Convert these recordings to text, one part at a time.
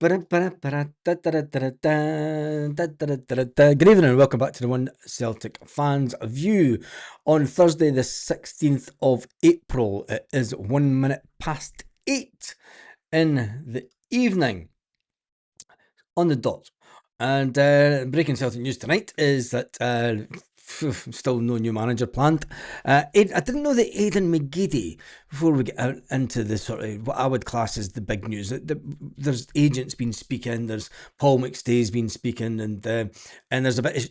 Good evening and welcome back to the One Celtic Fans View on Thursday the 16th of April. It is 1 minute past 8 in the evening on the dot. And breaking Celtic news tonight is that still no new manager planned. I didn't know that Aiden McGeady, before we get out into the sort of what I would class as the big news, there's agents been speaking, there's Paul McStay's been speaking, and there's a bit of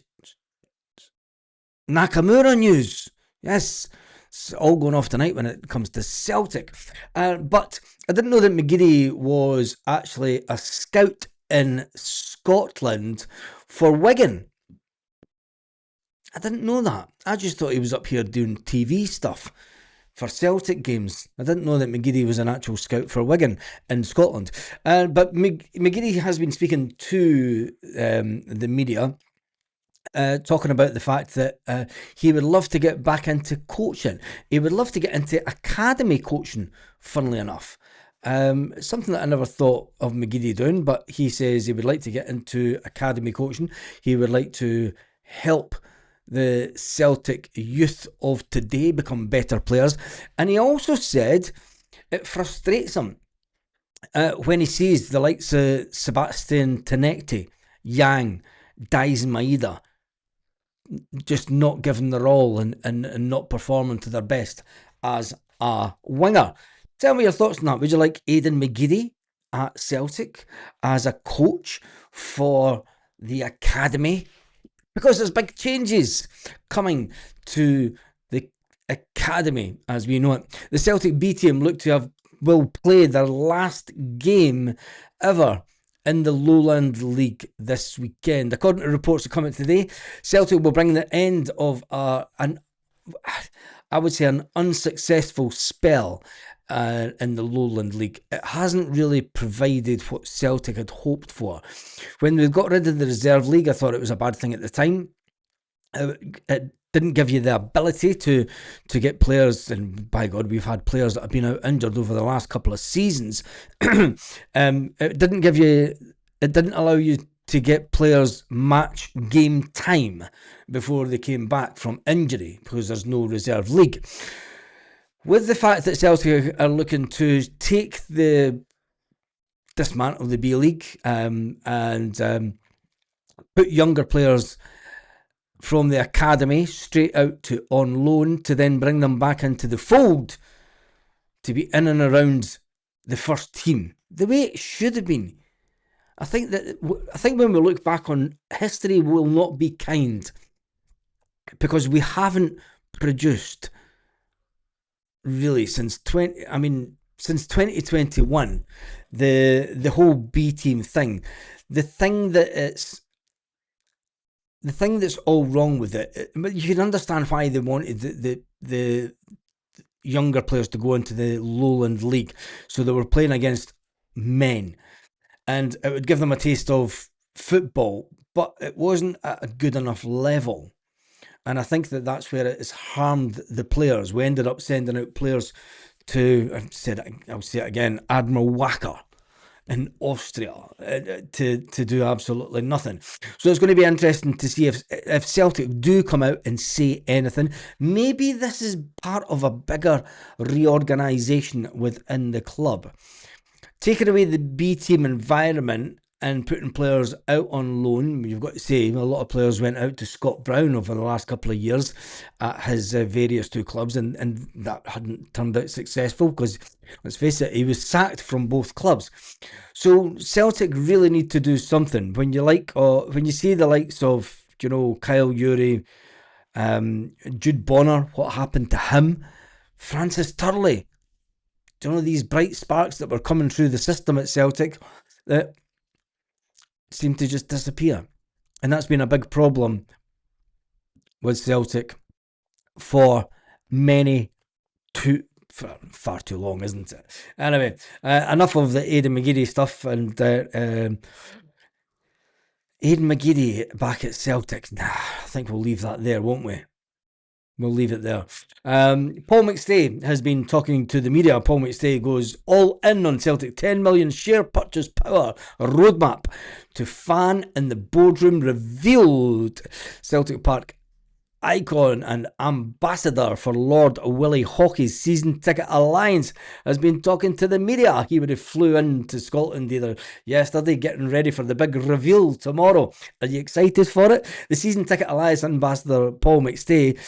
Nakamura news. Yes, it's all going off tonight when it comes to Celtic. But I didn't know that McGeady was actually a scout in Scotland for Wigan. I didn't know that. I just thought he was up here doing TV stuff for Celtic games. I didn't know that McGeady was an actual scout for Wigan in Scotland. But McGeady has been speaking to the media, talking about the fact that he would love to get back into coaching. He would love to get into academy coaching, funnily enough. Something that I never thought of McGeady doing, but he says he would like to get into academy coaching. He would like to help the Celtic youth of today become better players. And he also said it frustrates him when he sees the likes of Sebastian Tenecti, Yang, Daizen Maeda just not giving their all and not performing to their best as a winger. Tell me your thoughts on that. Would you like Aiden McGeady at Celtic as a coach for the academy? Because there's big changes coming to the academy as we know it. The Celtic B team look to will play their last game ever in the Lowland League this weekend. According to reports that come out today, Celtic will bring the end of an unsuccessful spell in the Lowland League. It hasn't really provided what Celtic had hoped for. When we got rid of the reserve league, I thought it was a bad thing at the time. It didn't give you the ability to get players, and by God, we've had players that have been out injured over the last couple of seasons. It didn't allow you to get players match game time before they came back from injury because there's no reserve league. With the fact that Celtic are looking to dismantle the B League and put younger players from the academy straight out to on loan to then bring them back into the fold to be in and around the first team, the way it should have been. I think when we look back on history, will not be kind because we haven't produced really since 2021, the whole B team thing. The thing that's all wrong with it, but you can understand why they wanted the younger players to go into the Lowland League, so they were playing against men, and it would give them a taste of football, but it wasn't at a good enough level. And I think that's where it has harmed the players. We ended up sending out players to, I'll say it again, Admiral Wacker in Austria to do absolutely nothing. So it's going to be interesting to see if Celtic do come out and say anything. Maybe this is part of a bigger reorganisation within the club. Taking away the B team environment and putting players out on loan. You've got to say a lot of players went out to Scott Brown over the last couple of years at his various two clubs, and that hadn't turned out successful because, let's face it, he was sacked from both clubs. So Celtic really need to do something. When you see the likes of Kyle Urey, Jude Bonner, what happened to him, Francis Turley, these bright sparks that were coming through the system at Celtic that seem to just disappear. And that's been a big problem with Celtic for far too long, isn't it? Anyway, enough of the Aiden McGeady stuff. And Aiden McGeady back at Celtic. I think we'll leave that there, won't we? We'll leave it there. Paul McStay has been talking to the media. Paul McStay goes all in on Celtic 10 million share purchase power roadmap to fan in the boardroom revealed. Celtic Park icon and ambassador for Lord Willie Hockey's season ticket alliance has been talking to the media. He would have flew into Scotland either yesterday, getting ready for the big reveal tomorrow. Are you excited for it? The season ticket alliance ambassador Paul McStay.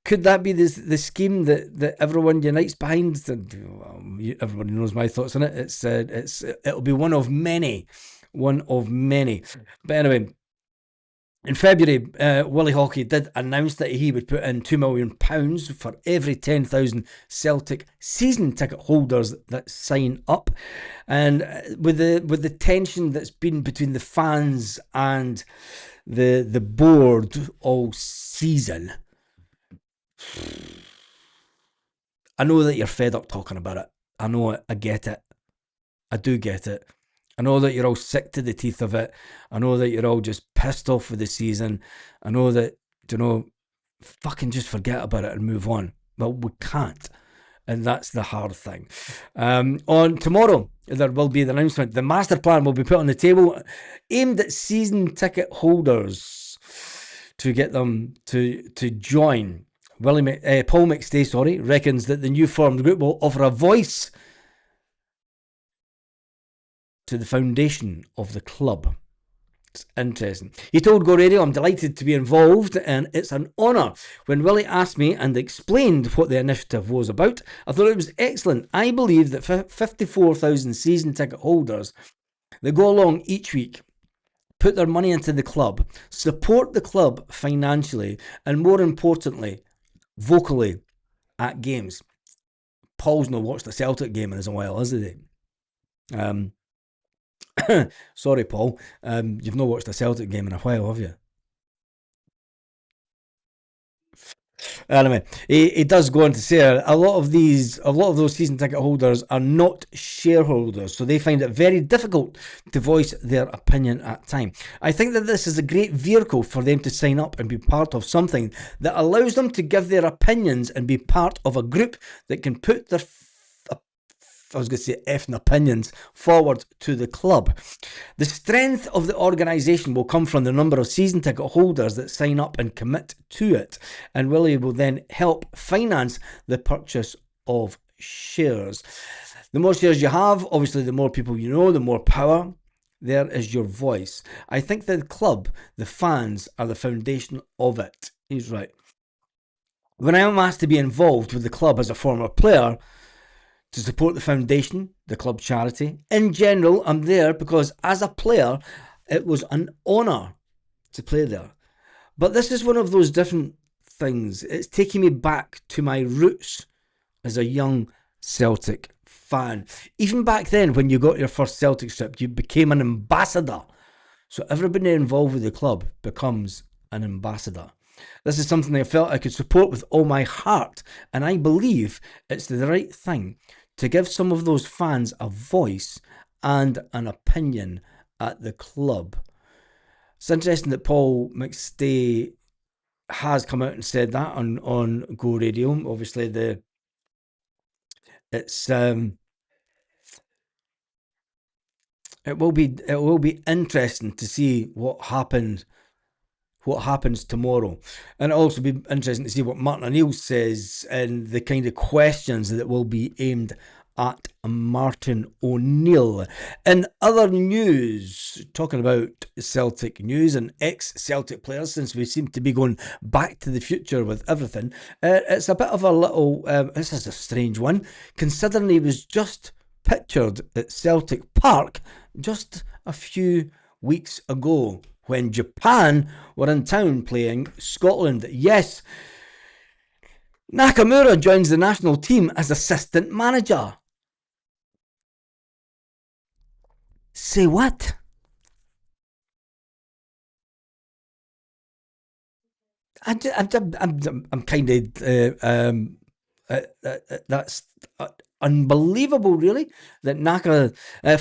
Could that be the scheme that everyone unites behind? Everybody knows my thoughts on it. It'll be one of many. But anyway, in February, Willie Hockey did announce that he would put in £2 million for every 10,000 Celtic season ticket holders that sign up. And with the tension that's been between the fans and the board all season, I know that you're fed up talking about it. I know it. I get it. I do get it. I know that you're all sick to the teeth of it. I know that you're all just pissed off with the season. I know that, fucking just forget about it and move on. Well, we can't. And that's the hard thing. On tomorrow, there will be the announcement. The master plan will be put on the table, aimed at season ticket holders to get them to join. Paul McStay, reckons that the new formed group will offer a voice to the foundation of the club. It's interesting. He told Go Radio, I'm delighted to be involved and it's an honour. When Willie asked me and explained what the initiative was about, I thought it was excellent. I believe that 54,000 season ticket holders that go along each week, put their money into the club, support the club financially, and more importantly, vocally at games. Paul's not watched a Celtic game in a while, has he? Sorry, Paul. You've not watched a Celtic game in a while, have you? Anyway, he does go on to say a lot of those season ticket holders are not shareholders, so they find it very difficult to voice their opinion at time. I think that this is a great vehicle for them to sign up and be part of something that allows them to give their opinions and be part of a group that can put their effing opinions forward to the club. The strength of the organisation will come from the number of season ticket holders that sign up and commit to it, and Willie will then help finance the purchase of shares. The more shares you have, obviously the more people you know, the more power. There is your voice. I think the club, the fans, are the foundation of it. He's right. When I am asked to be involved with the club as a former player, to support the foundation, the club charity. In general, I'm there because as a player, it was an honour to play there. But this is one of those different things. It's taking me back to my roots as a young Celtic fan. Even back then, when you got your first Celtic strip, you became an ambassador. So everybody involved with the club becomes an ambassador. This is something I felt I could support with all my heart, and I believe it's the right thing to give some of those fans a voice and an opinion at the club. It's interesting that Paul McStay has come out and said that on Go Radio. Obviously, it will be interesting to see what happens tomorrow, and it'll also be interesting to see what Martin O'Neill says and the kind of questions that will be aimed at Martin O'Neill. In other news, talking about Celtic news and ex-Celtic players, since we seem to be going back to the future with everything, it's a bit of a little, this is a strange one, considering he was just pictured at Celtic Park just a few weeks ago, when Japan were in town playing Scotland. Yes, Nakamura joins the national team as assistant manager. Say what? I'm kind of that's unbelievable, really, that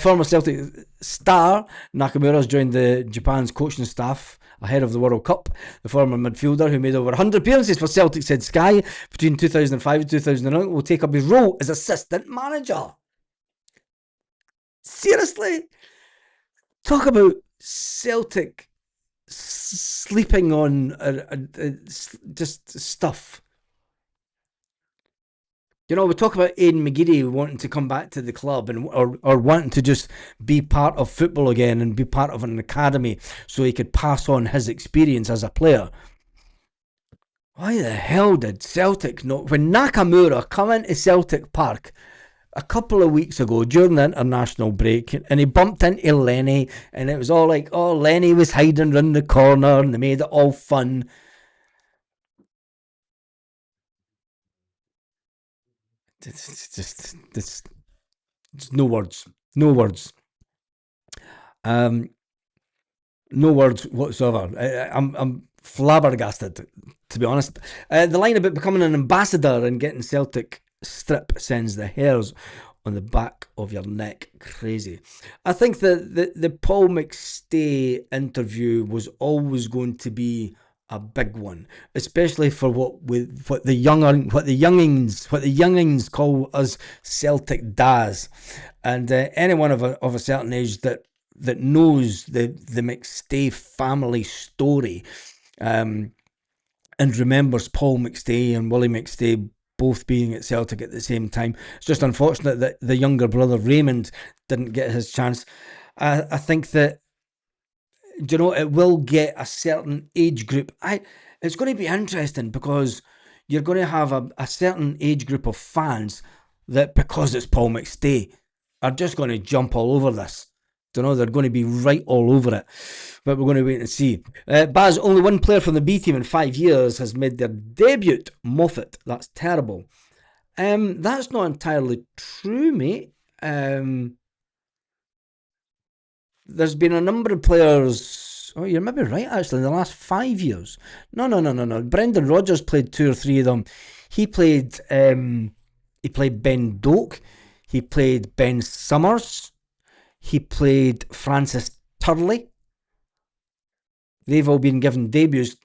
former Celtic star Nakamura's joined the Japan's coaching staff ahead of the World Cup. The former midfielder, who made over 100 appearances for Celtic, said Sky between 2005 and 2009 will take up his role as assistant manager. Seriously? Talk about Celtic sleeping on just stuff. You know, we talk about Aiden McGeady wanting to come back to the club or wanting to just be part of football again and be part of an academy so he could pass on his experience as a player. Why the hell did Celtic not... When Nakamura come into Celtic Park a couple of weeks ago during the international break and he bumped into Lenny and it was all like, oh, Lenny was hiding round the corner and they made it all fun. It's no words. No words. No words whatsoever. I'm flabbergasted, to be honest. The line about becoming an ambassador and getting Celtic strip sends the hairs on the back of your neck crazy. I think that the Paul McStay interview was always going to be a big one, especially for what the youngings call us Celtic Daz, and anyone of a certain age that knows the McStay family story, and remembers Paul McStay and Willie McStay both being at Celtic at the same time. It's just unfortunate that the younger brother Raymond didn't get his chance. I think that, you know, it will get a certain age group. It's going to be interesting because you're going to have a certain age group of fans that, because it's Paul McStay, are just going to jump all over this. Don't know, they're going to be right all over it, but we're going to wait and see. Baz, only one player from the B team in 5 years has made their debut. Moffat, that's terrible. That's not entirely true, mate. There's been a number of players. Oh, you're maybe right, actually, in the last 5 years. No. Brendan Rodgers played 2 or 3 of them. He played Ben Doak. He played Ben Summers. He played Francis Turley. They've all been given debuts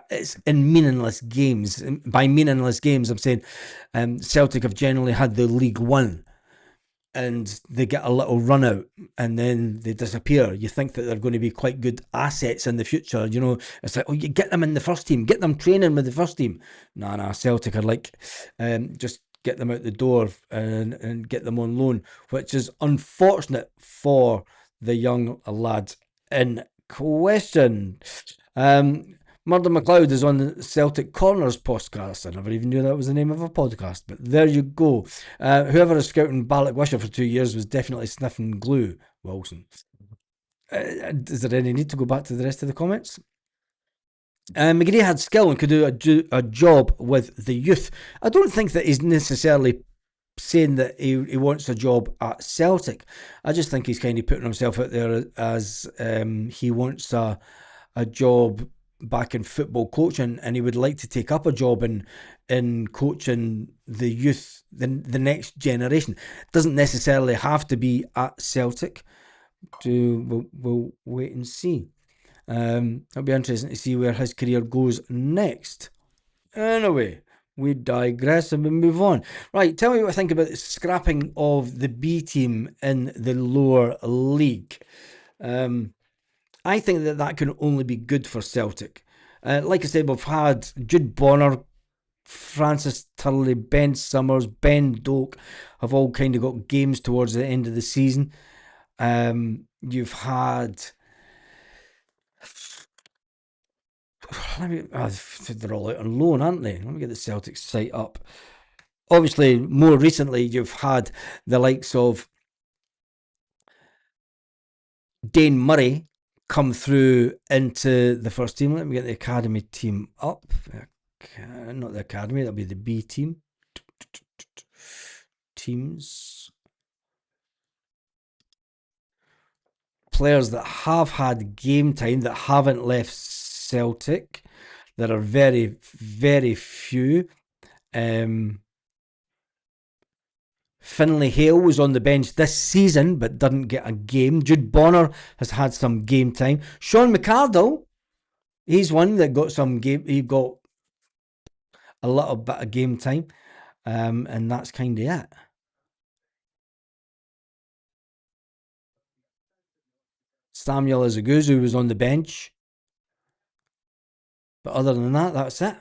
it's in meaningless games. By meaningless games, I'm saying Celtic have generally had the League One and they get a little run out and then they disappear. You think that they're going to be quite good assets in the future. You know, it's like, oh, you get them in the first team, get them training with the first team. Nah, Celtic are like, just get them out the door and get them on loan, which is unfortunate for the young lads in question. Murder McLeod is on the Celtic Corners podcast. I never even knew that was the name of a podcast, but there you go. Whoever is scouting Ballock-Wisher for 2 years was definitely sniffing glue, Wilson. Is there any need to go back to the rest of the comments? McGeady had skill and could do a job with the youth. I don't think that he's necessarily saying that he wants a job at Celtic. I just think he's kind of putting himself out there as he wants a job back in football coaching, and he would like to take up a job in coaching the youth, the next generation. Doesn't necessarily have to be at Celtic. We'll wait and see. It'll be interesting to see where his career goes next. Anyway, we digress and we move on. Right, tell me what I think about the scrapping of the B team in the lower league. I think that can only be good for Celtic. Like I said, we've had Jude Bonner, Francis Turley, Ben Summers, Ben Doak have all kind of got games towards the end of the season. You've had... they're all out on loan, aren't they? Let me get the Celtic site up. Obviously, more recently, you've had the likes of Dane Murray come through into the first team. Let me get the academy team up. Not the academy, that'll be the B team. Teams. Players that have had game time that haven't left Celtic. There are very, very few. Finlay Hale was on the bench this season but didn't get a game. Jude Bonner has had some game time. Sean McArdle He's one that got some game. He got a little bit of game time, and that's kind of it. Samuel Azaguzu was on the bench, but other than that, that's it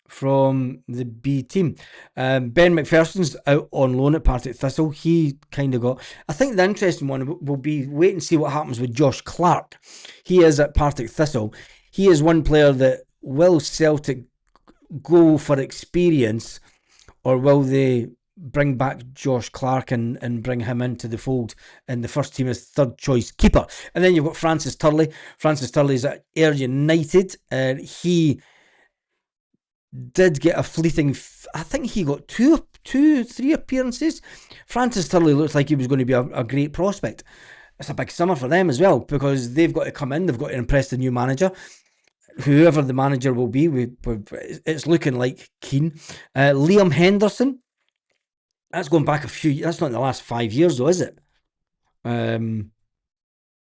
from the B team. Ben McPherson's out on loan at Partick Thistle. He kind of got. I think the interesting one will be wait and see what happens with Josh Clark. He is at Partick Thistle. He is one player that will Celtic go for experience, or will they bring back Josh Clark and bring him into the fold in the first team as third choice keeper? And then you've got Francis Turley. Francis Turley's at Ayr United. He did get a fleeting. I think he got three appearances. Francis Turley looks like he was going to be a great prospect. It's a big summer for them as well because they've got to come in. They've got to impress the new manager. Whoever the manager will be, it's looking like Keane. Liam Henderson. That's going back a few. That's not in the last 5 years, though, is it? Liam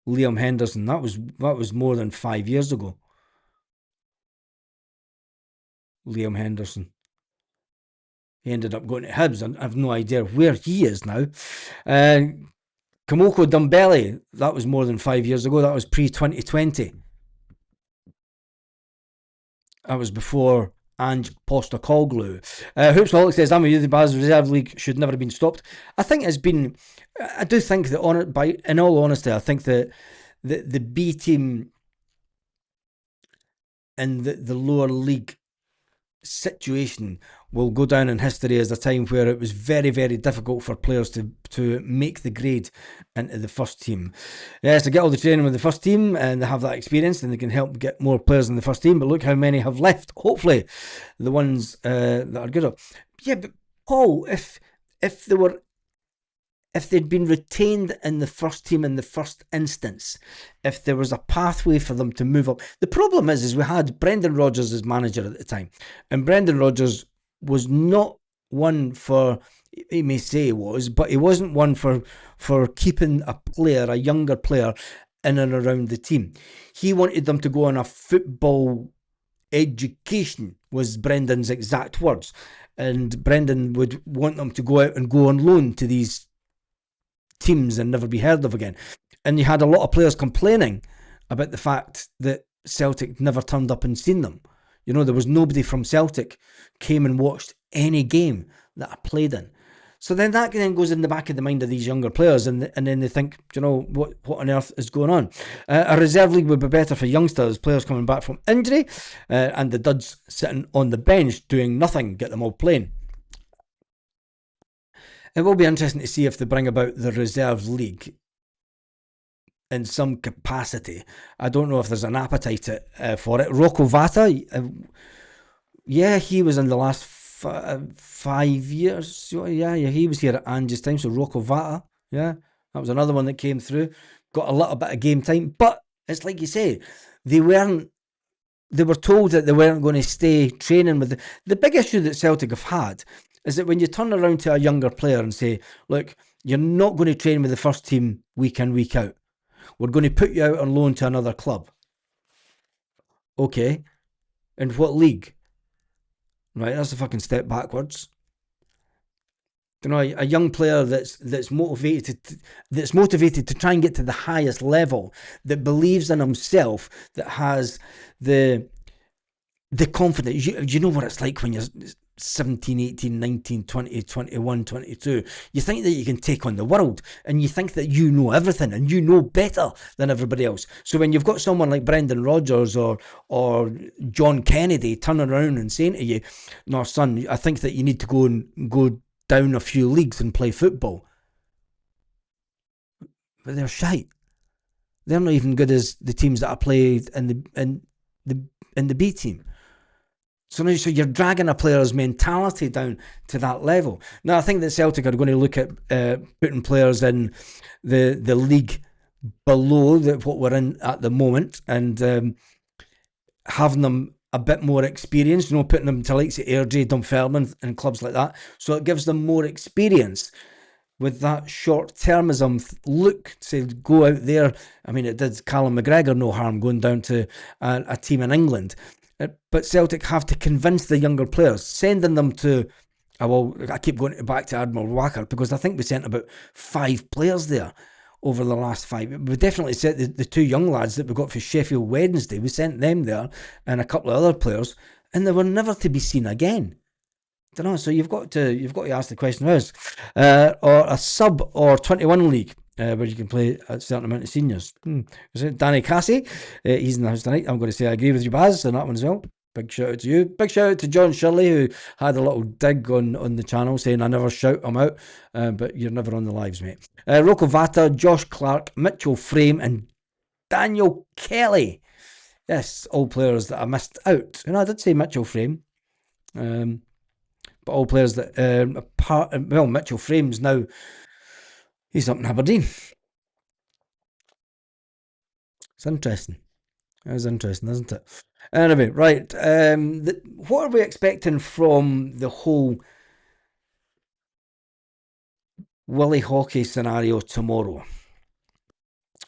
Henderson. That was more than 5 years ago. Liam Henderson. He ended up going to Hibs, and I have no idea where he is now. Kamoko Dumbelli, that was more than 5 years ago. That was pre-2020. That was before Ange Postecoglou. Hoopsaholic says, I'm a youth Baz Reserve League should never have been stopped. I think it's been, I do think that, in all honesty, I think that the B team in the lower league situation will go down in history as a time where it was very, very difficult for players to make the grade into the first team. Yes, to get all the training with the first team and they have that experience and they can help get more players in the first team. But look how many have left. Hopefully, the ones that are good. Yeah, but Paul, if they were if they'd been retained in the first team in the first instance, if there was a pathway for them to move up. The problem is we had Brendan Rodgers as manager at the time, and Brendan Rodgers was not one for, he may say he was, but he wasn't one for keeping a younger player in and around the team. He wanted them to go on a football education, was Brendan's exact words. And Brendan would want them to go out and go on loan to these teams and never be heard of again. And you had a lot of players complaining about the fact that Celtic never turned up and seen them. There was nobody from Celtic came and watched any game that I played in. So then that then goes in the back of the mind of these younger players, and then they think, what on earth is going on? A reserve league would be better for youngsters, players coming back from injury, and the duds sitting on the bench doing nothing, get them all playing. It will be interesting to see if they bring about the reserve league in some capacity. I don't know if there's an appetite for it. Rocco Vata, yeah, he was in the last 5 years. So yeah, he was here at Ange's time. So Rocco Vata, yeah, that was another one that came through. Got a little bit of game time, but it's like you say, they were told that they weren't going to stay training with the big issue that Celtic have had is that when you turn around to a younger player and say, look, you're not going to train with the first team week in, week out. We're going to put you out on loan to another club. Okay. And what league? Right, that's a fucking step backwards. A young player that's motivated to try and get to the highest level, that believes in himself, that has the confidence. You know what it's like when you're 17, 18, 19, 20, 21, 22. You think that you can take on the world, and you think that you know everything and you know better than everybody else. So when you've got someone like Brendan Rodgers or John Kennedy turning around and saying to you, no son, I think that you need to go down a few leagues and play football. But they're shite. They're not even good as the teams that I played in the B team. So you're dragging a player's mentality down to that level. Now, I think that Celtic are going to look at putting players in the league below what we're in at the moment, and having them a bit more experience, putting them to likes of Airdrie, Dunfermline and clubs like that. So it gives them more experience. with that short-termism look, say go out there. I mean, it did Callum McGregor no harm going down to a team in England, but Celtic have to convince the younger players, sending them to. Well, I keep going back to Admiral Wacker because I think we sent about 5 players there over the last 5. We definitely sent the 2 young lads that we got for Sheffield Wednesday. We sent them there and a couple of other players, and they were never to be seen again. Don't know. So you've got to ask the question: or a sub or 21 league where you can play a certain amount of seniors? Danny Cassie, he's in the house tonight. I'm going to say I agree with you, Baz, on that one as well. Big shout out to you. Big shout out to John Shirley, who had a little dig on the channel saying I never shout them out, but you're never on the lives, mate. Rocco Vata, Josh Clark, Mitchell Frame, and Daniel Kelly. Yes, all players that I missed out. And I did say Mitchell Frame. But all players that Mitchell Frame's now, he's up in Aberdeen. It's interesting. That is interesting, isn't it? Anyway, right. What are we expecting from the whole Willie Hockey scenario tomorrow?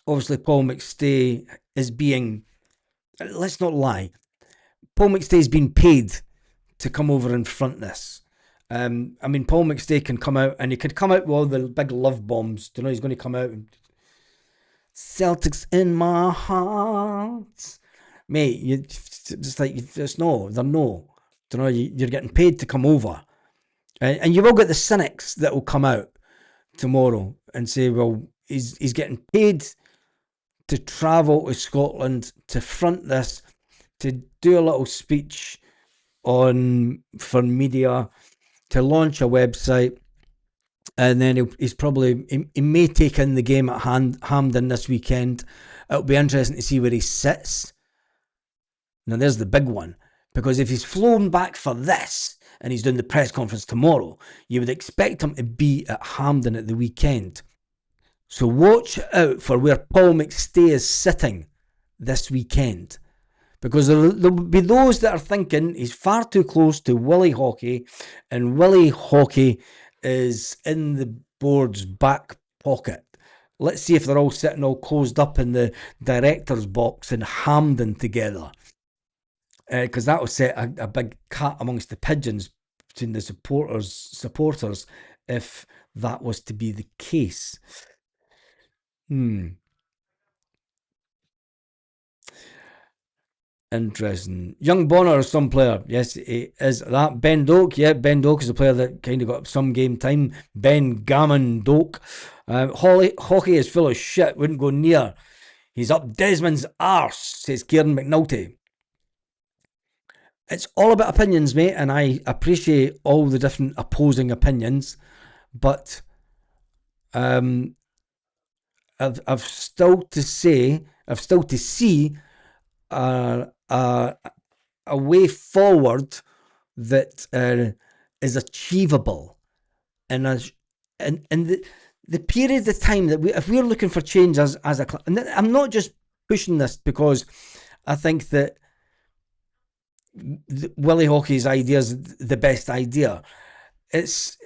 Obviously, Paul McStay is being. Let's not lie. Paul McStay's been paid to come over and front this. I mean, Paul McStay can come out and he could come out with all the big love bombs. Do you know he's going to come out and Celtic's in my heart, mate. You just like it's no, they're no. Do you know you're getting paid to come over, and you will get the cynics that will come out tomorrow and say, well, he's getting paid to travel to Scotland to front this, to do a little speech for media, to launch a website, and then he may take in the game at Hampden this weekend. It'll be interesting to see where he sits. Now there's the big one, because if he's flown back for this and he's doing the press conference tomorrow, you would expect him to be at Hampden at the weekend. So watch out for where Paul McStay is sitting this weekend, because there'll be those that are thinking he's far too close to Willie Hockey, and Willie Hockey is in the board's back pocket. Let's see if they're all sitting all closed up in the director's box in Hampden together, because that will set a big cat amongst the pigeons between the supporters if that was to be the case. Interesting. Young Bonner is some player. Yes, he is that. Ben Doak. Yeah, Ben Doak is a player that kind of got some game time. Ben Gammon Doak. Hockey is full of shit. Wouldn't go near. He's up Desmond's arse, says Kieran McNulty. It's all about opinions, mate, and I appreciate all the different opposing opinions, but I've still to see a way forward that is achievable in the period of time that if we're looking for change as a club. And I'm not just pushing this because I think that Willie Hockey's idea is the best idea. It's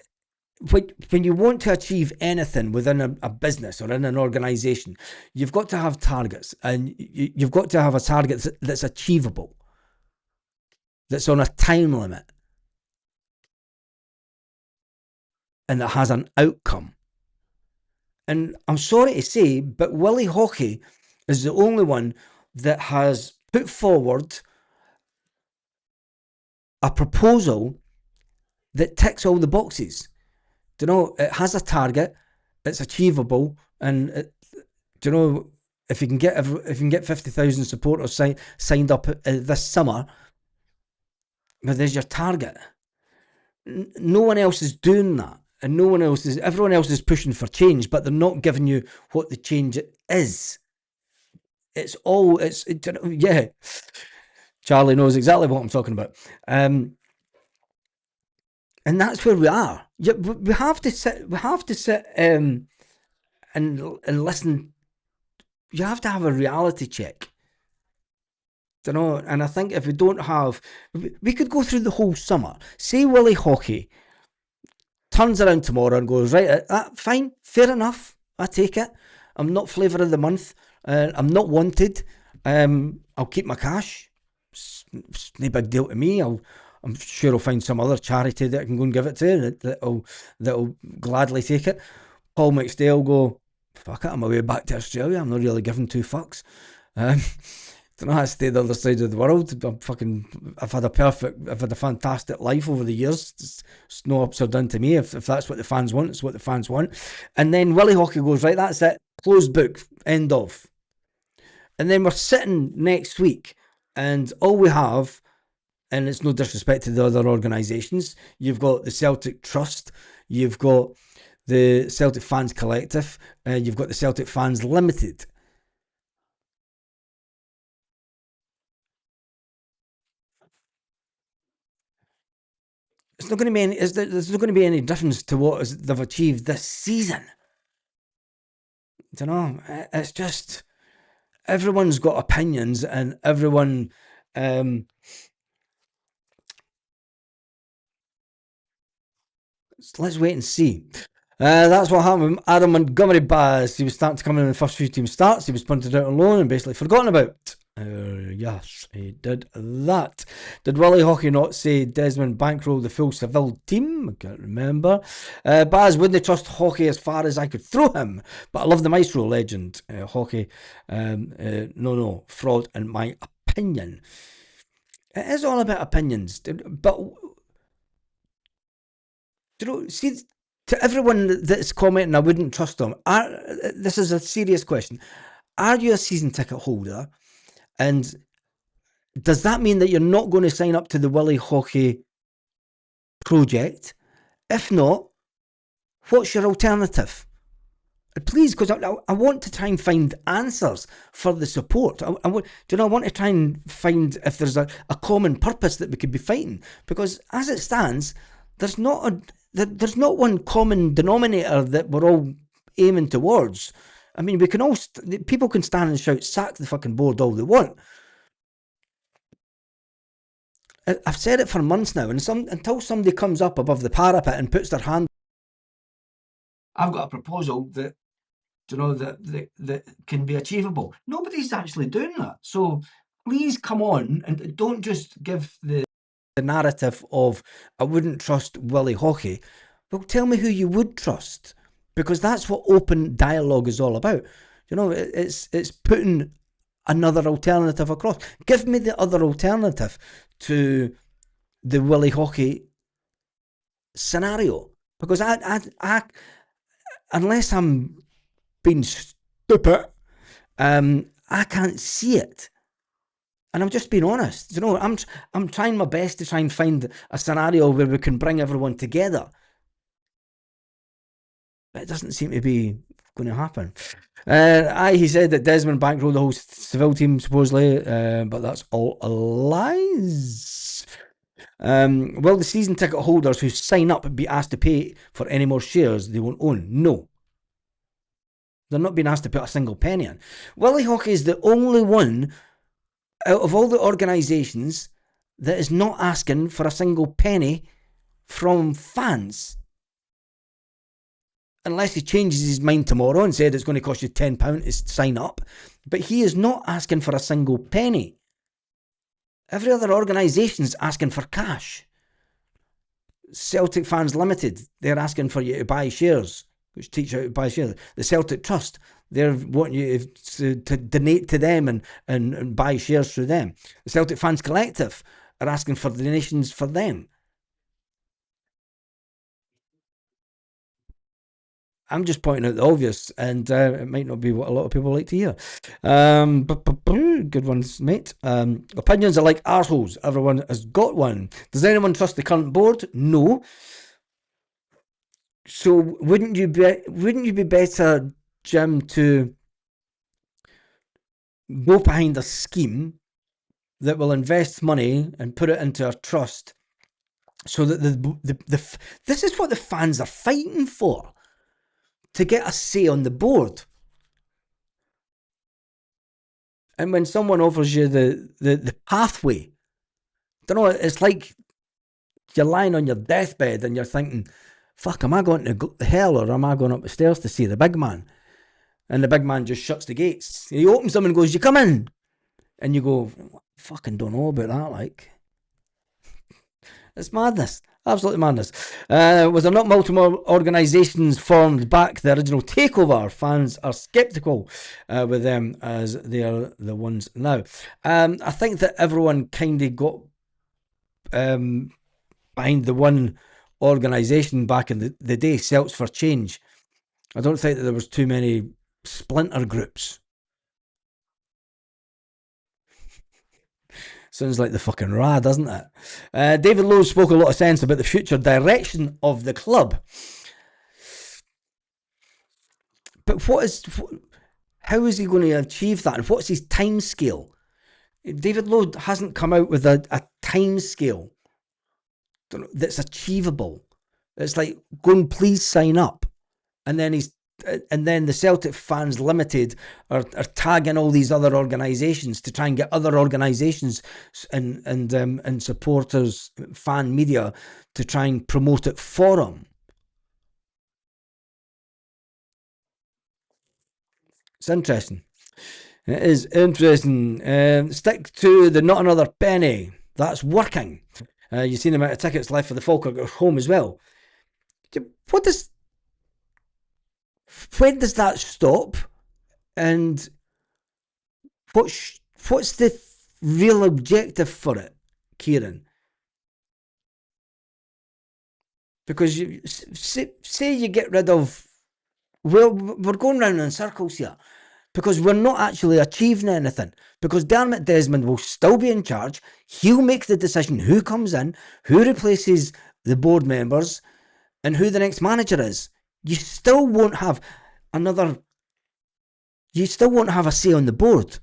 when you want to achieve anything within a business or in an organisation, you've got to have targets, and you've got to have a target that's achievable, that's on a time limit, and that has an outcome. And I'm sorry to say, but Willie Hockey is the only one that has put forward a proposal that ticks all the boxes. Do you know, it has a target, it's achievable, and do you know, if you can get 50,000 supporters signed up this summer, well, there's your target. No one else is doing that, and everyone else is pushing for change, but they're not giving you what the change is. Yeah. Charlie knows exactly what I'm talking about. And that's where we are. Yeah, we have to sit and listen. You have to have a reality check. You know, and I think if we don't have, we could go through the whole summer. Say Willie Hockey turns around tomorrow and goes, right, fine, fair enough, I take it. I'm not flavour of the month. I'm not wanted. I'll keep my cash. It's no big deal to me. I'm sure I'll find some other charity that I can go and give it to that'll gladly take it. Paul McStay will go, fuck it, I'm away back to Australia. I'm not really giving two fucks. Don't know how to stay the other side of the world. I've had a fantastic life over the years. It's no ups or down to me. If that's what the fans want, it's what the fans want. And then Willie Hockey goes, right, that's it. Closed book. End of. And then we're sitting next week, and all we have, and it's no disrespect to the other organisations, you've got the Celtic Trust, you've got the Celtic Fans Collective, and you've got the Celtic Fans Limited. It's not going to be any. There's not going to be any difference to what they've achieved this season. I don't know. It's just everyone's got opinions, and everyone. Let's wait and see. That's what happened with Adam Montgomery Baz. He was starting to come in the first few team starts. He was punted out on loan and basically forgotten about. Yes, he did that. Did Willie Hockey not say Desmond bankrolled the full Seville team? I can't remember. Baz wouldn't trust Hockey as far as I could throw him, but I love the Maestro legend. Hockey, no, fraud in my opinion. It is all about opinions, but you know, see, to everyone that's commenting, I wouldn't trust them. This is a serious question. Are you a season ticket holder? And does that mean that you're not going to sign up to the Willie Hockey project? If not, what's your alternative? Please, because I want to try and find answers for the support. I want to try and find if there's a common purpose that we could be fighting. Because as it stands, there's not one common denominator that we're all aiming towards. I mean, we can all people can stand and shout, "Sack the fucking board" all they want. I've said it for months now, and until somebody comes up above the parapet and puts their hand, I've got a proposal that that can be achievable. Nobody's actually doing that. So please come on and don't just give the narrative of I wouldn't trust Willie Hockey. Well, tell me who you would trust, because that's what open dialogue is all about. It's putting another alternative across. Give me the other alternative to the Willie Hockey scenario, because I unless I'm being stupid, I can't see it. And I'm just being honest. I'm trying my best to try and find a scenario where we can bring everyone together. But it doesn't seem to be going to happen. He said that Desmond bankrolled the whole Seville team, supposedly, but that's all lies. Will the season ticket holders who sign up be asked to pay for any more shares they won't own? No. They're not being asked to put a single penny in. Willie Hockey is the only one out of all the organisations that is not asking for a single penny from fans. Unless he changes his mind tomorrow and said it's going to cost you £10 to sign up. But he is not asking for a single penny. Every other organisation is asking for cash. Celtic Fans Limited, they're asking for you to buy shares, which teach you how to buy shares. The Celtic Trust, they're wanting you to donate to them and buy shares through them. The Celtic Fans Collective are asking for donations for them. I'm just pointing out the obvious, and it might not be what a lot of people like to hear. Good ones, mate. Opinions are like arseholes. Everyone has got one. Does anyone trust the current board? No. So wouldn't you be better, Jim, to go behind a scheme that will invest money and put it into a trust, so that this is what the fans are fighting for, to get a say on the board. And when someone offers you the pathway, I don't know, it's like you're lying on your deathbed and you're thinking, fuck, am I going to hell or am I going up the stairs to see the big man? And the big man just shuts the gates. He opens them and goes, you come in. And you go, fucking don't know about that, like. It's madness. Absolutely madness. Was there not multiple organisations formed back the original takeover? Fans are sceptical with them as they are the ones now. I think that everyone kind of got behind the one organisation back in the day, Celts for Change. I don't think that there was too many splinter groups. Sounds like the fucking Ra, doesn't it? David Lowe spoke a lot of sense about the future direction of the club. But how is he going to achieve that? And what's his time scale? David Lowe hasn't come out with a time scale that's achievable. It's like, go and please sign up. And then the Celtic Fans Limited are tagging all these other organisations to try and get other organisations and supporters, fan media, to try and promote it for them. It's interesting. It is interesting. Stick to the not another penny. That's working. You've seen the amount of tickets left for the Falkirk at home as well. When does that stop? And what's the real objective for it, Kieran? Because say you get rid of, well, we're going round in circles here because we're not actually achieving anything. Because Dermot Desmond will still be in charge. He'll make the decision who comes in, who replaces the board members, and who the next manager is. You still won't have a say on the board.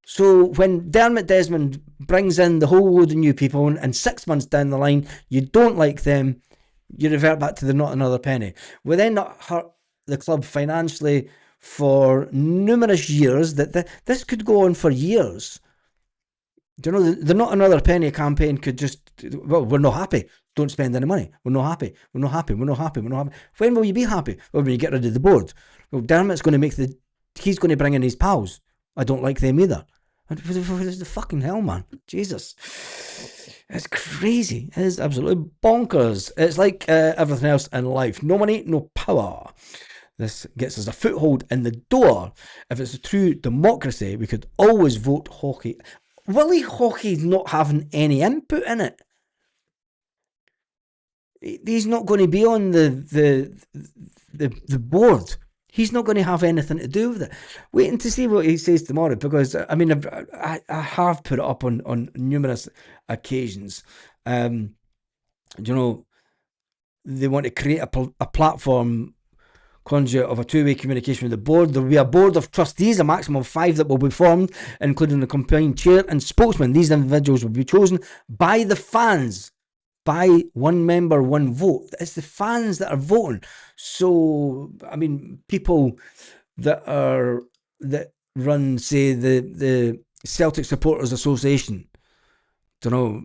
So when Dermot Desmond brings in the whole load of new people and 6 months down the line, you don't like them, you revert back to the not another penny. Will then not hurt the club financially for numerous years. This could go on for years. Do you know, the not another penny campaign could just, well, we're not happy. Don't spend any money. We're not happy. We're not happy. We're not happy. We're not happy. When will you be happy? Well, when you get rid of the board. Well, Dermot's going to he's going to bring in his pals. I don't like them either. What is the fucking hell, man? Jesus. It's crazy. It is absolutely bonkers. It's like everything else in life. No money, no power. This gets us a foothold in the door. If it's a true democracy, we could always vote hockey. Willie Hockey's not having any input in it. He's not going to be on the board. He's not going to have anything to do with it. Waiting to see what he says tomorrow, because I mean, I have put it up on numerous occasions. You know, they want to create a platform conduit of a two-way communication with the board. There will be a board of trustees, a maximum of 5 that will be formed, including the combined chair and spokesman. These individuals will be chosen by the fans. By one member, one vote. It's the fans that are voting. So, I mean, people that run, say, the Celtic Supporters Association, don't know,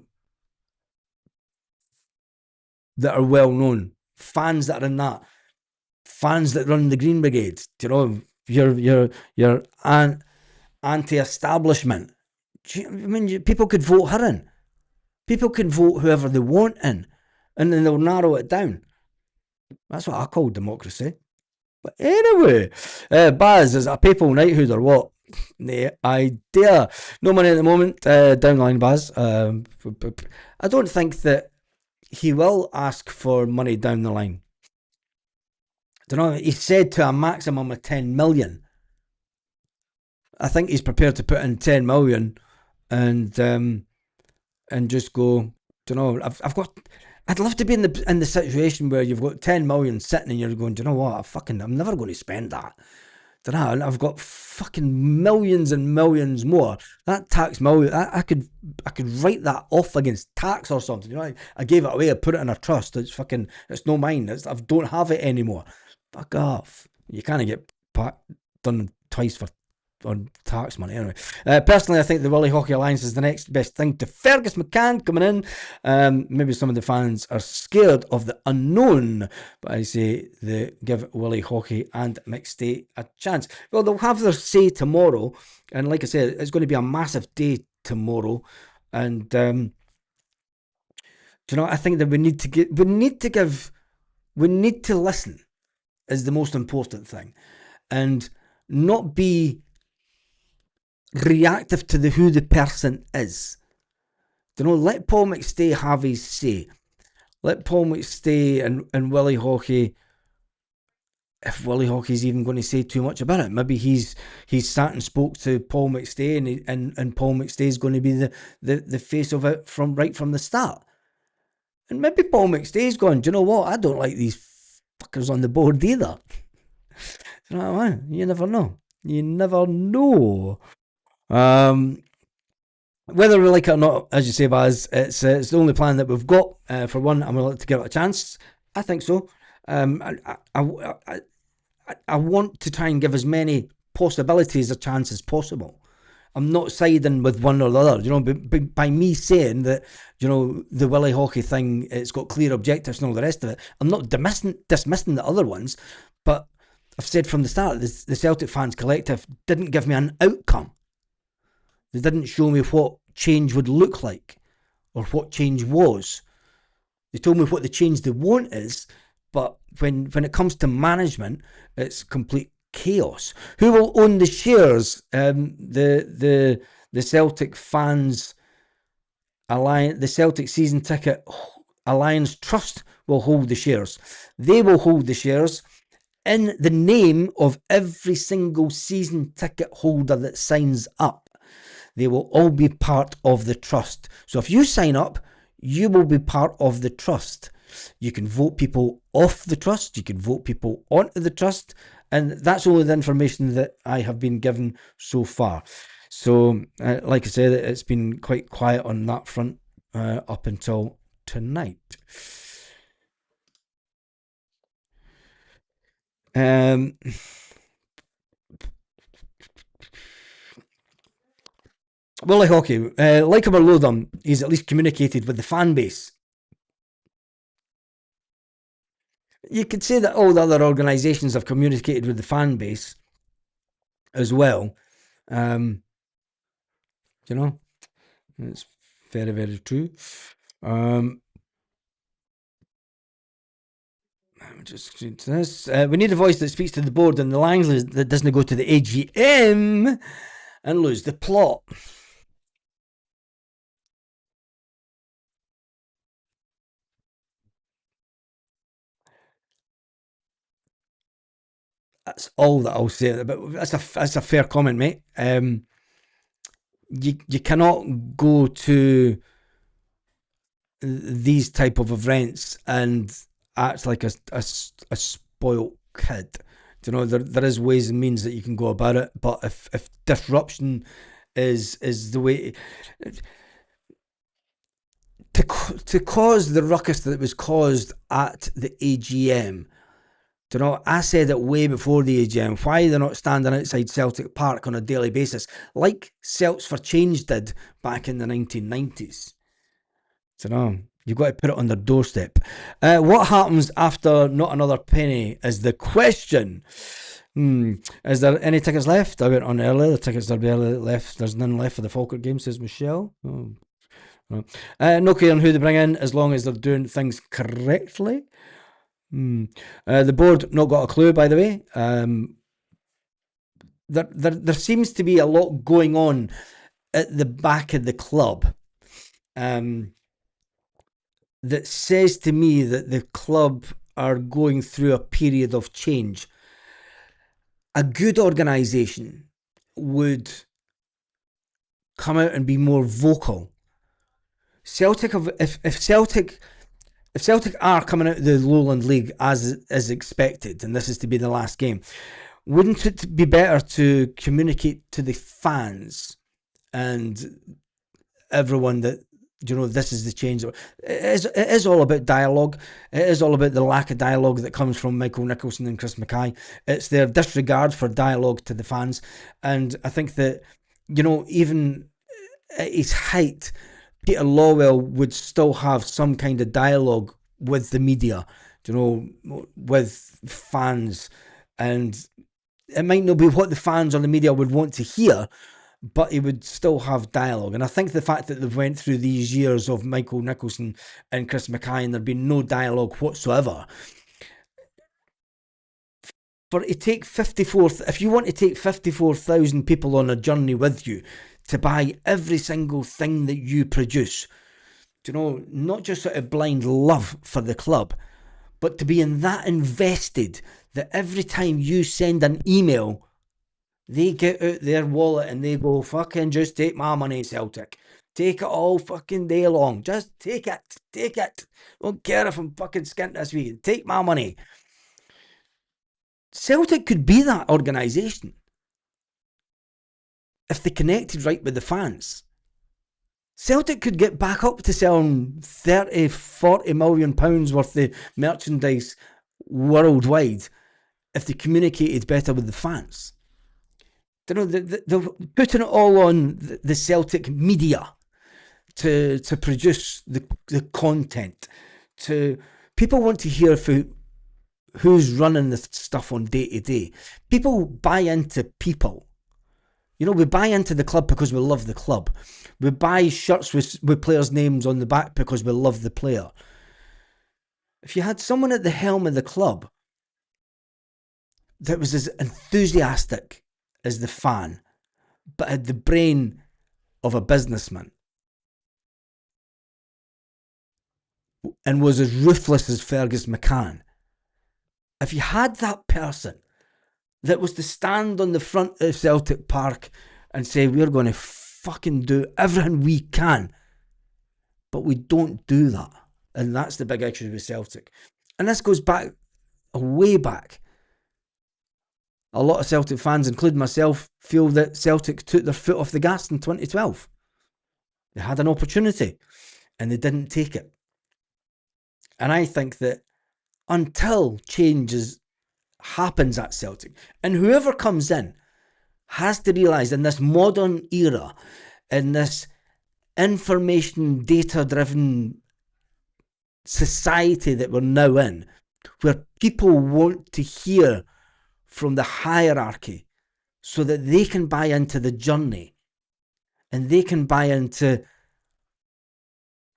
that are well known, fans that are in that, fans that run the Green Brigade, you know, your anti-establishment. I mean, people could vote her in. People can vote whoever they want in, and then they'll narrow it down. That's what I call democracy. But anyway, Baz, is it a papal knighthood or what? No idea. No money at the moment. Down the line, Baz. I don't think that he will ask for money down the line. I don't know. He said to a maximum of 10 million. I think he's prepared to put in 10 million and just go, do you know, I'd love to be in the situation where you've got 10 million sitting and you're going, do you know what, I'm never going to spend that. Do you know, I've got fucking millions and millions more. That tax million, I could write that off against tax or something. You know, I gave it away, I put it in a trust. It's no mine. I don't have it anymore. Fuck off. You can't get done twice for on tax money. Anyway, personally, I think the Willie Hockey Alliance is the next best thing to Fergus McCann coming in. Maybe some of the fans are scared of the unknown, but I say they give Willie Hockey and McStay a chance. Well, they'll have their say tomorrow, and like I said, it's going to be a massive day tomorrow, and I think that we need to listen is the most important thing, and not be reactive to who the person is. Let Paul McStay have his say. Let Paul McStay and Willie Hockey, if Willie Hockey's even going to say too much about it, maybe he's sat and spoke to Paul McStay, and Paul McStay's going to be the face of it from the start. And maybe Paul McStay's going, do you know what? I don't like these fuckers on the board either. You know what I mean? You never know. You never know. Whether we like it or not, as you say, Baz, it's the only plan that we've got. For one, I'm going to give it a chance. I think so. I want to try and give as many possibilities a chance as possible. I'm not siding with one or the other, by me saying that, the Willie Hockey thing, it's got clear objectives and all the rest of it. I'm not dismissing the other ones, but I've said from the start, the Celtic Fans Collective didn't give me an outcome. They didn't show me what change would look like or what change was. They told me what the change they want is, but when it comes to management, it's complete chaos. Who will own the shares? The Celtic Fans Alliance, the Celtic Season Ticket Alliance Trust will hold the shares. They will hold the shares in the name of every single season ticket holder that signs up. They will all be part of the trust. So if you sign up, you will be part of the trust. You can vote people off the trust. You can vote people onto the trust. And that's all the information that I have been given so far. So, like I said, it's been quite quiet on that front up until tonight. Willie Hockey, like him or loathe him, he's at least communicated with the fan base. You could say that all the other organisations have communicated with the fan base as well. It's very, very true. I'm just going to this. We need a voice that speaks to the board and the language that doesn't go to the AGM and lose the plot. That's all that I'll say. But that's a fair comment, mate. You cannot go to these type of events and act like a spoiled kid. There is ways and means that you can go about it, but if disruption is the way to cause the ruckus that was caused at the AGM. I said it way before the AGM. Why they're not standing outside Celtic Park on a daily basis, like Celts for Change did back in the 1990s. You've got to put it on their doorstep. What happens after not another penny is the question. Is there any tickets left? I went on earlier. The tickets are barely left. There's none left for the Falkirk game, says Michelle. Oh. No care on who they bring in as long as they're doing things correctly. The board not got a clue, by the way. There seems to be a lot going on at the back of the club that says to me that the club are going through a period of change. A good organisation would come out and be more vocal. Celtic have, if Celtic are coming out of the Lowland League as is expected, and this is to be the last game, wouldn't it be better to communicate to the fans and everyone that this is the change. It is all about dialogue. It is all about the lack of dialogue that comes from Michael Nicholson and Chris Mackay. It's their disregard for dialogue to the fans. And I think that, even at his height, Peter Lawwell would still have some kind of dialogue with the media, with fans. And it might not be what the fans or the media would want to hear, but he would still have dialogue. And I think the fact that they've went through these years of Michael Nicholson and Chris Mackay and there been no dialogue whatsoever, if you want to take 54,000 people on a journey with you to buy every single thing that you produce, not just sort of blind love for the club, but to be in that invested that every time you send an email, they get out their wallet and they go, fucking just take my money, Celtic. Take it all fucking day long. Just take it. Take it. Don't care if I'm fucking skint this week. Take my money. Celtic could be that organisation if they connected right with the fans. Celtic could get back up to selling 30, 40 million pounds worth of merchandise worldwide if they communicated better with the fans. They're putting it all on the Celtic media to produce the content. People want to hear who's running the stuff on day to day. People buy into people. We buy into the club because we love the club. We buy shirts with players' names on the back because we love the player. If you had someone at the helm of the club that was as enthusiastic as the fan, but had the brain of a businessman, and was as ruthless as Fergus McCann, if you had that person that was to stand on the front of Celtic Park and say, we're going to fucking do everything we can, but we don't do that. And that's the big issue with Celtic. And this goes back, way back. A lot of Celtic fans, including myself, feel that Celtic took their foot off the gas in 2012. They had an opportunity and they didn't take it. And I think that until changes happens at Celtic, and whoever comes in has to realise in this modern era, in this information data driven society that we're now in, where people want to hear from the hierarchy so that they can buy into the journey and they can buy into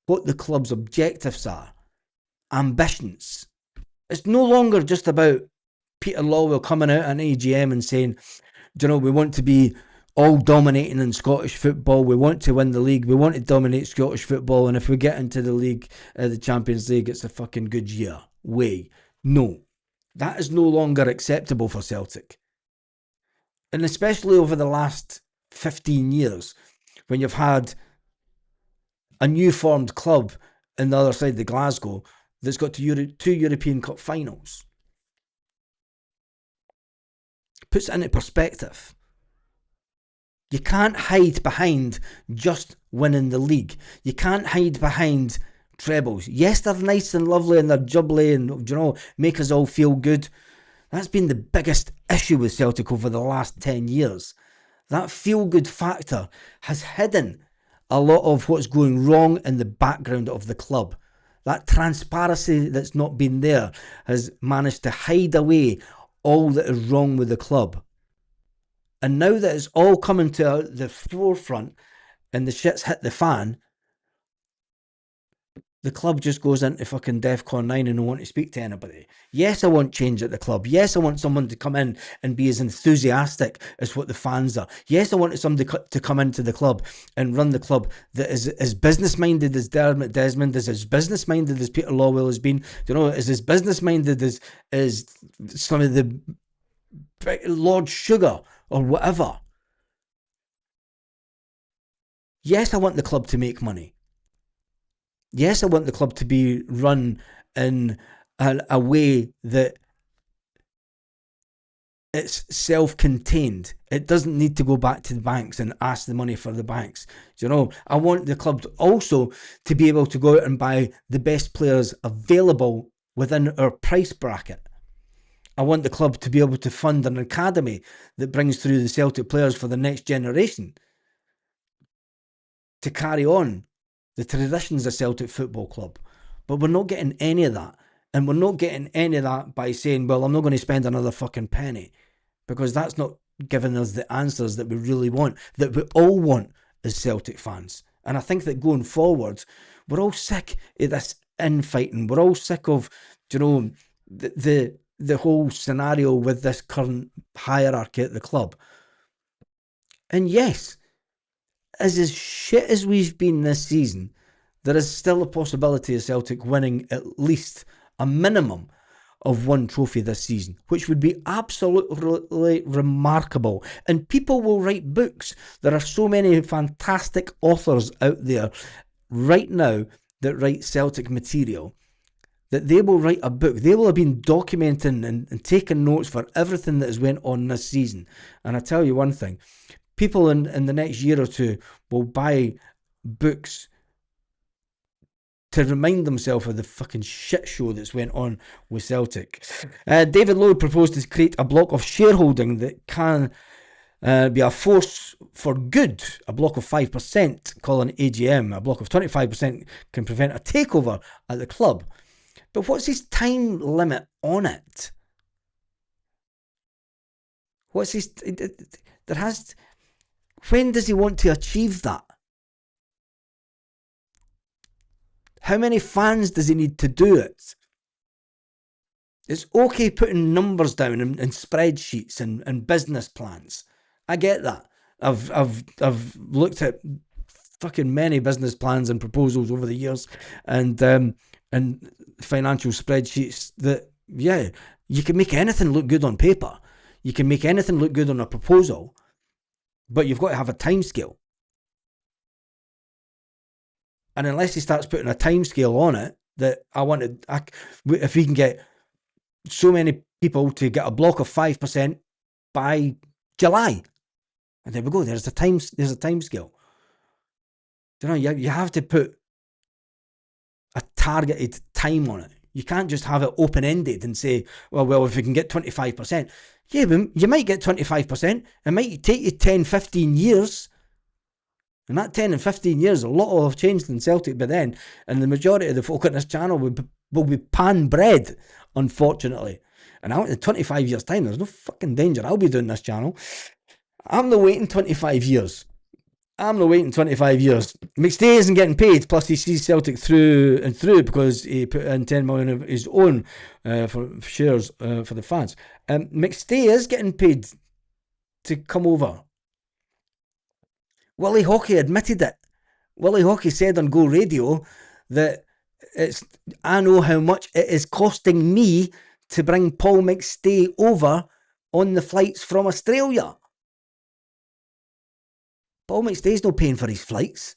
what the club's objectives are, ambitions. It's no longer just about Peter Lawwell coming out at AGM and saying, we want to be all dominating in Scottish football. We want to win the league. We want to dominate Scottish football. And if we get into the league, the Champions League, it's a fucking good year. No, that is no longer acceptable for Celtic. And especially over the last 15 years, when you've had a new formed club in the other side of Glasgow that's got two European Cup finals. Puts it into perspective. You can't hide behind just winning the league. You can't hide behind trebles. Yes, they're nice and lovely and they're jubbly and, make us all feel good. That's been the biggest issue with Celtic over the last 10 years. That feel-good factor has hidden a lot of what's going wrong in the background of the club. That transparency that's not been there has managed to hide away all that is wrong with the club. And now that it's all coming to the forefront and the shit's hit the fan, the club just goes into fucking DEFCON 9 and don't want to speak to anybody. Yes, I want change at the club. Yes, I want someone to come in and be as enthusiastic as what the fans are. Yes, I want somebody to come into the club and run the club that is as business-minded as Dermot Desmond, is as business-minded as Peter Lawwell has been, is as business-minded as some of the Lord Sugar or whatever. Yes, I want the club to make money. Yes, I want the club to be run in a way that it's self-contained. It doesn't need to go back to the banks and ask the money for the banks. You know, I want the club also to be able to go out and buy the best players available within our price bracket. I want the club to be able to fund an academy that brings through the Celtic players for the next generation to carry on the traditions of Celtic Football Club. But we're not getting any of that. And we're not getting any of that by saying, well, I'm not going to spend another fucking penny. Because that's not giving us the answers that we really want, that we all want as Celtic fans. And I think that going forward, we're all sick of this infighting. We're all sick of, you know, the whole scenario with this current hierarchy at the club. And yes, as shit as we've been this season, there is still a possibility of Celtic winning at least a minimum of one trophy this season, which would be absolutely remarkable. And people will write books. There are so many fantastic authors out there right now that write Celtic material that they will write a book. They will have been documenting and taking notes for everything that has went on this season. And I tell you one thing, people in the next year or two will buy books to remind themselves of the fucking shit show that's went on with Celtic. David Lowe proposed to create a block of shareholding that can be a force for good. A block of 5%, call an AGM. A block of 25% can prevent a takeover at the club. But what's his time limit on it? What's his... There has... When does he want to achieve that? How many fans does he need to do it? It's okay putting numbers down and spreadsheets and business plans. I get that. I've looked at fucking many business plans and proposals over the years, and financial spreadsheets that, yeah, you can make anything look good on paper. You can make anything look good on a proposal, but you've got to have a time scale. And unless he starts putting a time scale on it, that if we can get so many people to get a block of 5% by July, and there we go. There's a time scale. You know, you have to put a targeted time on it. You can't just have it open-ended and say, well, if we can get 25%. Yeah, but you might get 25%. It might take you 10, 15 years. And that 10 and 15 years, a lot will have changed in Celtic by then. And the majority of the folk on this channel will be pan-bred, unfortunately. And out in 25 years' time, there's no fucking danger I'll be doing this channel. I'm not waiting 25 years. McStay isn't getting paid, plus he sees Celtic through and through because he put in 10 million of his own for shares for the fans. McStay is getting paid to come over. Willie Hockey admitted it. Willie Hockey said on Go Radio that I know how much it is costing me to bring Paul McStay over on the flights from Australia. Paul McStay's not paying for his flights.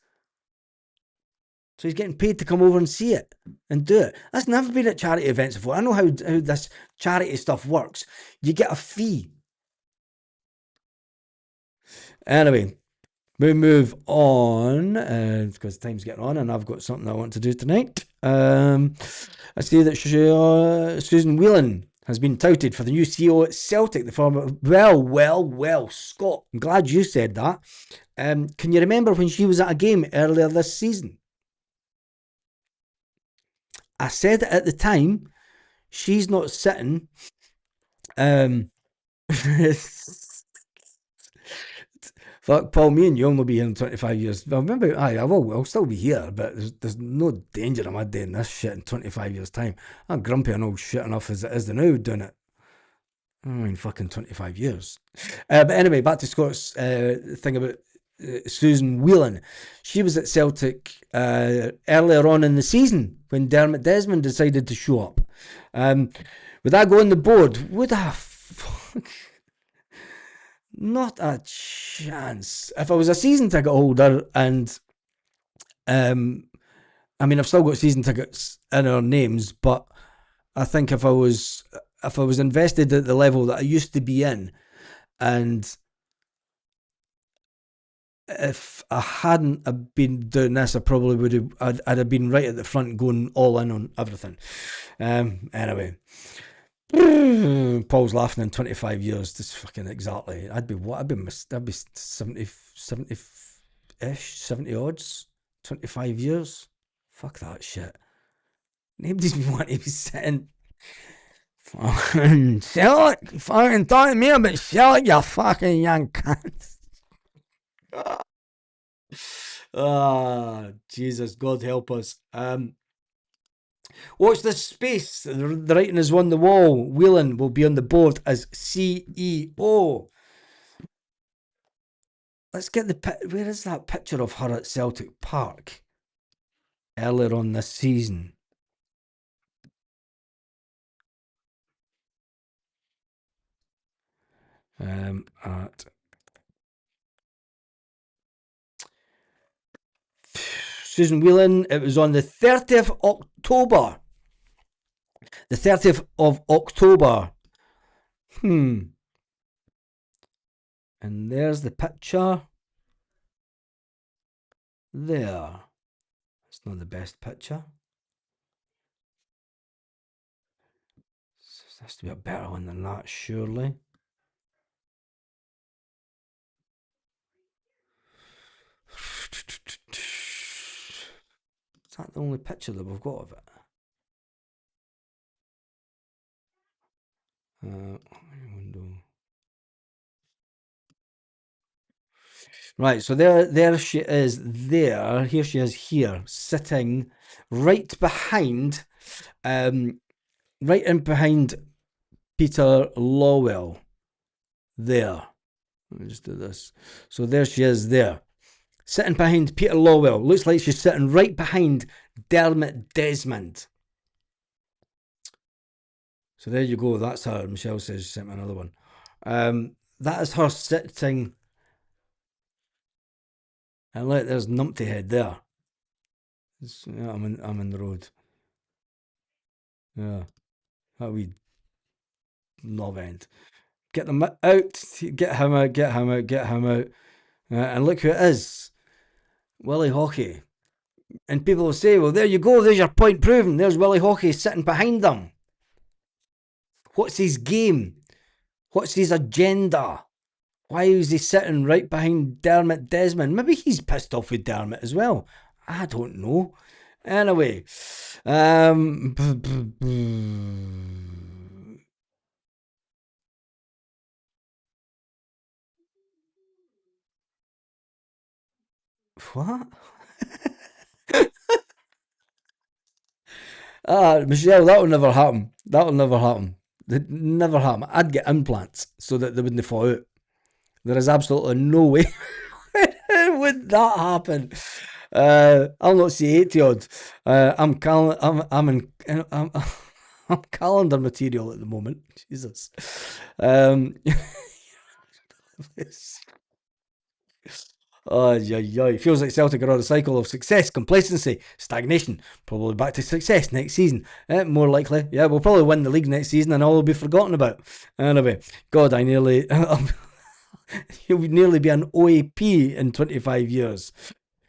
So he's getting paid to come over and see it and do it. That's never been at charity events before. I know how this charity stuff works. You get a fee. Anyway, we move on because time's getting on and I've got something I want to do tonight. I see that Susan Whelan has been touted for the new CEO at Celtic. The former, well, Scott, I'm glad you said that. Can you remember when she was at a game earlier this season? I said it at the time, she's not sitting. Fuck, Paul, me and you will be here in 25 years. Well, remember, I'll still be here, but there's no danger of my doing this shit in 25 years' time. I'm grumpy and old shit enough as it is now doing it. I mean, fucking 25 years. But anyway, back to Scott's thing about Susan Whelan. She was at Celtic earlier on in the season when Dermot Desmond decided to show up. Would I go on the board? Would I? Not a chance. If I was a season ticket holder and I mean, I've still got season tickets in our names, but I think if I was if I was invested at the level that I used to be in, and if I hadn't have been doing this, I probably would have. I'd have been right at the front, going all in on everything. Anyway, Paul's laughing in 25 years. Just fucking exactly. I'd be what? I'd be 70 ish, 70 odds. 25 years. Fuck that shit. Nobody's wanting to be sitting. Fucking Celtic, fucking talking to me about Celtic, you fucking young cunt. Ah, Jesus, God help us. Watch this space. The writing is on the wall. Whelan will be on the board as CEO. Let's get where is that picture of her at Celtic Park earlier on this season? At Susan Whelan, it was on the 30th October. The 30th of October. And there's the picture. There. It's not the best picture. There has to be a better one than that, surely. Is that the only picture that we've got of it? Window. Right, so there she is there. Here she is here, sitting right behind, right in behind Peter Lawwell. There. Let me just do this. So there she is there. Sitting behind Peter Lawwell. Looks like she's sitting right behind Dermot Desmond. So there you go. That's her. Michelle says she sent me another one. That is her sitting. And look, there's Numpty Head there. Yeah, I'm in the road. Yeah. That wee knob end. Get them out. Get him out. Get him out. Get him out. And look who it is. Willie Hockey. And people will say, well, there you go. There's your point proven. There's Willie Hockey sitting behind them. What's his game? What's his agenda? Why is he sitting right behind Dermot Desmond? Maybe he's pissed off with Dermot as well. I don't know. Anyway. What? Michelle, that'll never happen. That'll never happen. It never happen. I'd get implants so that they wouldn't fall out. There is absolutely no way would that happen. I'll not see 80 odd. I'm calendar material at the moment. Jesus. Oh, yeah. Feels like Celtic are on a cycle of success, complacency, stagnation. Probably back to success next season. More likely. Yeah, we'll probably win the league next season and all will be forgotten about. Anyway, God, I nearly. He'll nearly be an OAP in 25 years.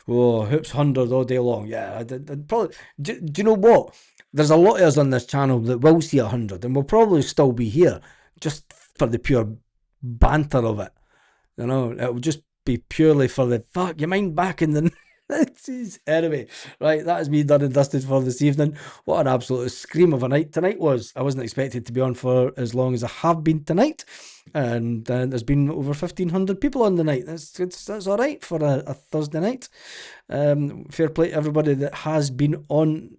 Oh, hoops 100 all day long. Yeah, I'd probably. Do you know what? There's a lot of us on this channel that will see 100 and we'll probably still be here just for the pure banter of it. You know, it will just be purely for the fuck. You mind back in the. Anyway, right, that is me done and dusted for this evening. What an absolute scream of a night tonight was. I wasn't expected to be on for as long as I have been tonight, and there's been over 1,500 people on the night. That's all right for a Thursday night. Fair play to everybody that has been on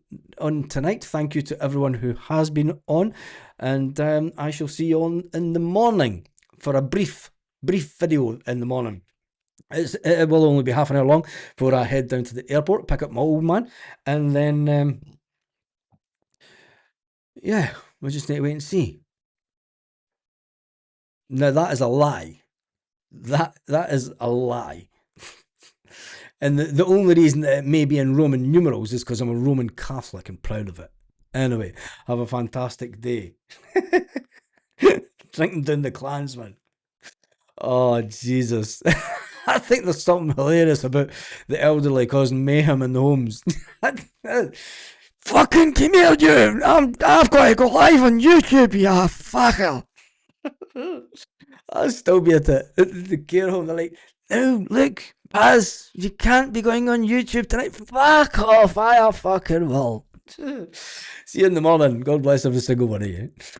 tonight. Thank you to everyone who has been on, and I shall see you on in the morning for a brief video in the morning. It will only be half an hour long before I head down to the airport, pick up my old man, and then, yeah, we'll just need to wait and see. Now, that is a lie. That is a lie. And the only reason that it may be in Roman numerals is because I'm a Roman Catholic and proud of it. Anyway, have a fantastic day. Drinking down the Klansman. Oh, Jesus. I think there's something hilarious about the elderly causing mayhem in the homes. Fucking come here, you! I've got to go live on YouTube, you fucker! I'll still be at the care home. They're like, no, look, Paz, you can't be going on YouTube tonight. Fuck off, I fucking will. See you in the morning. God bless every single one of you.